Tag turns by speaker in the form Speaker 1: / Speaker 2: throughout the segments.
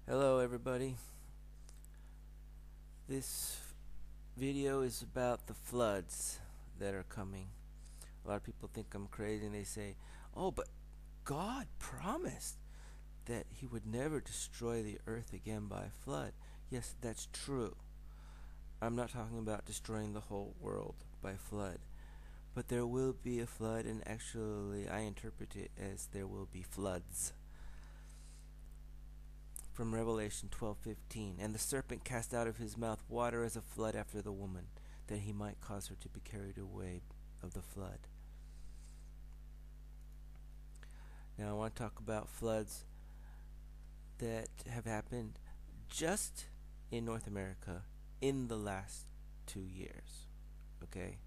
Speaker 1: Hello everybody. This video is about the floods that are coming. A lot of people think I'm crazy and they say, "Oh, but God promised that he would never destroy the earth again by flood." Yes, that's true. I'm not talking about destroying the whole world by flood, but there will be a flood, and actually I interpret it as there will be floods. From Revelation 12:15, and the serpent cast out of his mouth water as a flood after the woman, that he might cause her to be carried away of the flood. Now I want to talk about floods that have happened just in North America in the last 2 years. Okay?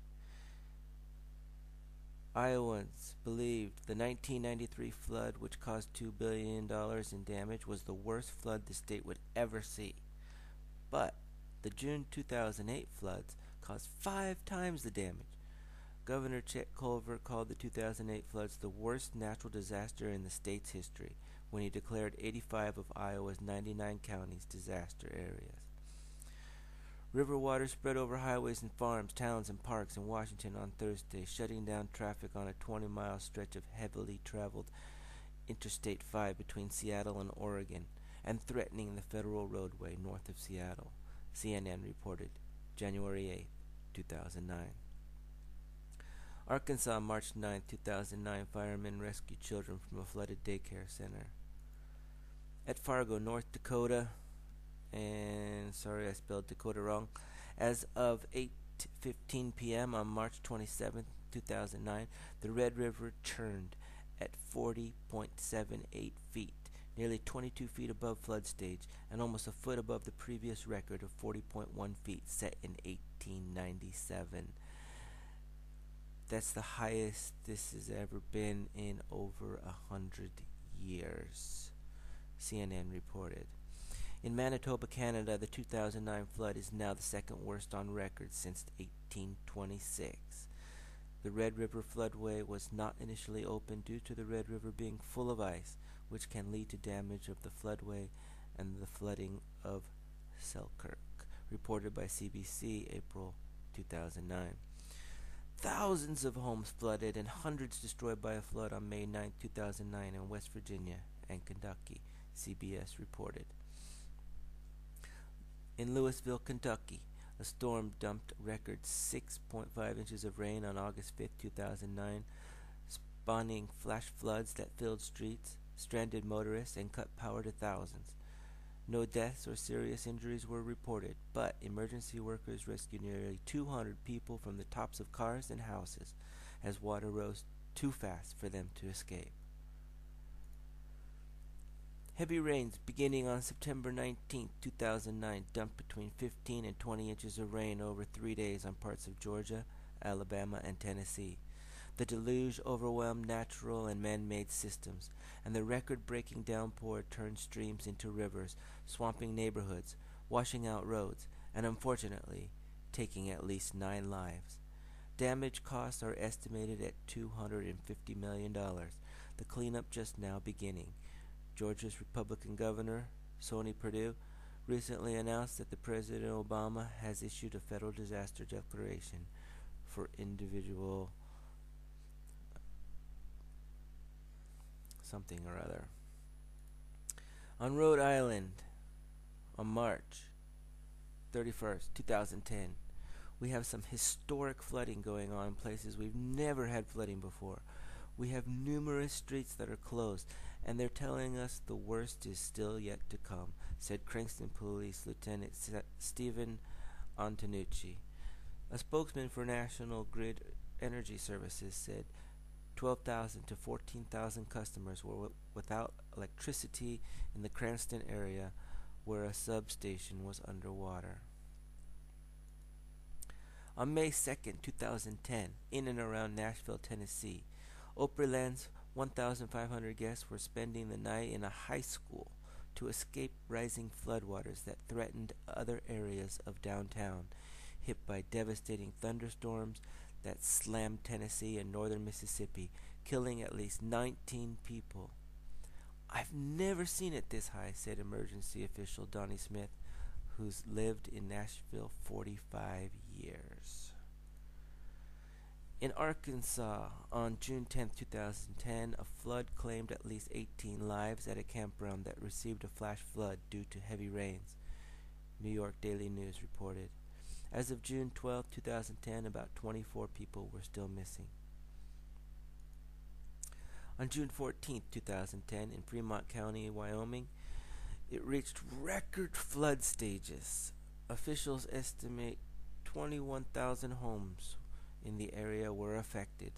Speaker 1: Iowans believed the 1993 flood, which caused $2 billion in damage, was the worst flood the state would ever see. But the June 2008 floods caused 5 times the damage. Governor Chet Culver called the 2008 floods the worst natural disaster in the state's history when he declared 85 of Iowa's 99 counties disaster areas. River water spread over highways and farms, towns, and parks in Washington on Thursday, shutting down traffic on a 20-mile stretch of heavily traveled Interstate 5 between Seattle and Oregon, and threatening the federal roadway north of Seattle, CNN reported January 8, 2009. Arkansas, March 9, 2009, firemen rescued children from a flooded daycare center. At Fargo, North Dakota, and sorry I spelled Dakota wrong, as of 8:15 p.m. on March 27, 2009, the Red River churned at 40.78 feet, nearly 22 feet above flood stage, and almost a foot above the previous record of 40.1 feet set in 1897. That's the highest this has ever been in over 100 years, CNN reported. In Manitoba, Canada, the 2009 flood is now the second worst on record since 1826. The Red River floodway was not initially opened due to the Red River being full of ice, which can lead to damage of the floodway and the flooding of Selkirk, reported by CBC April 2009. Thousands of homes flooded and hundreds destroyed by a flood on May 9, 2009 in West Virginia and Kentucky, CBS reported. In Louisville, Kentucky, a storm dumped a record 6.5 inches of rain on August 5, 2009, spawning flash floods that filled streets, stranded motorists, and cut power to thousands. No deaths or serious injuries were reported, but emergency workers rescued nearly 200 people from the tops of cars and houses as water rose too fast for them to escape. Heavy rains beginning on September 19, 2009 dumped between 15 and 20 inches of rain over 3 days on parts of Georgia, Alabama, and Tennessee. The deluge overwhelmed natural and man-made systems, and the record-breaking downpour turned streams into rivers, swamping neighborhoods, washing out roads, and unfortunately, taking at least 9 lives. Damage costs are estimated at $250 million, the cleanup just now beginning. Georgia's Republican Governor, Sonny Perdue, recently announced that the President Obama has issued a federal disaster declaration for individual something or other. On Rhode Island, on March 31st, 2010, we have some historic flooding going on in places we've never had flooding before. We have numerous streets that are closed, and they're telling us the worst is still yet to come, said Cranston Police Lieutenant Stephen Antonucci. A spokesman for National Grid Energy Services said 12,000 to 14,000 customers were without electricity in the Cranston area, where a substation was underwater. On May 2nd, 2010, in and around Nashville, Tennessee, Opryland's 1,500 guests were spending the night in a high school to escape rising floodwaters that threatened other areas of downtown, hit by devastating thunderstorms that slammed Tennessee and northern Mississippi, killing at least 19 people. I've never seen it this high, said emergency official Donnie Smith, who's lived in Nashville 45 years. In Arkansas, on June 10, 2010, a flood claimed at least 18 lives at a campground that received a flash flood due to heavy rains, New York Daily News reported. As of June 12, 2010, about 24 people were still missing. On June 14, 2010, in Fremont County, Wyoming, it reached record flood stages. Officials estimate 21,000 homes in the area were affected.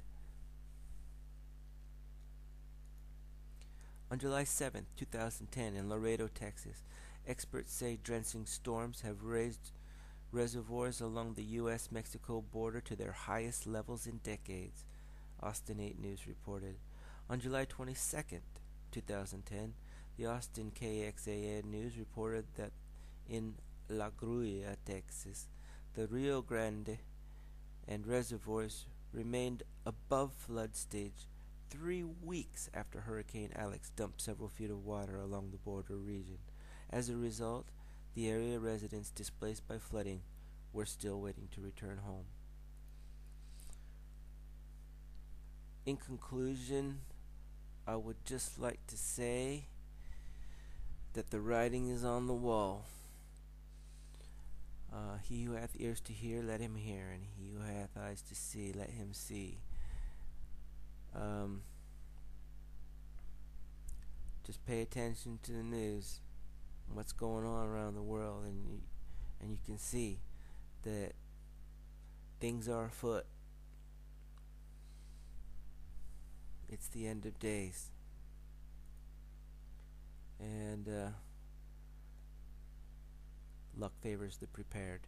Speaker 1: On July 7, 2010, in Laredo, Texas, experts say drenching storms have raised reservoirs along the U.S.-Mexico border to their highest levels in decades, Austin 8 News reported. On July 22, 2010, the Austin KXAN News reported that in La Grulla, Texas, the Rio Grande and reservoirs remained above flood stage 3 weeks after Hurricane Alex dumped several feet of water along the border region. As a result, the area residents displaced by flooding were still waiting to return home. In conclusion, I would just like to say that the writing is on the wall. He who hath ears to hear, let him hear, and he who hath eyes to see, let him see. Just pay attention to the news, and what's going on around the world, and you can see that things are afoot. It's the end of days, and luck favors the prepared.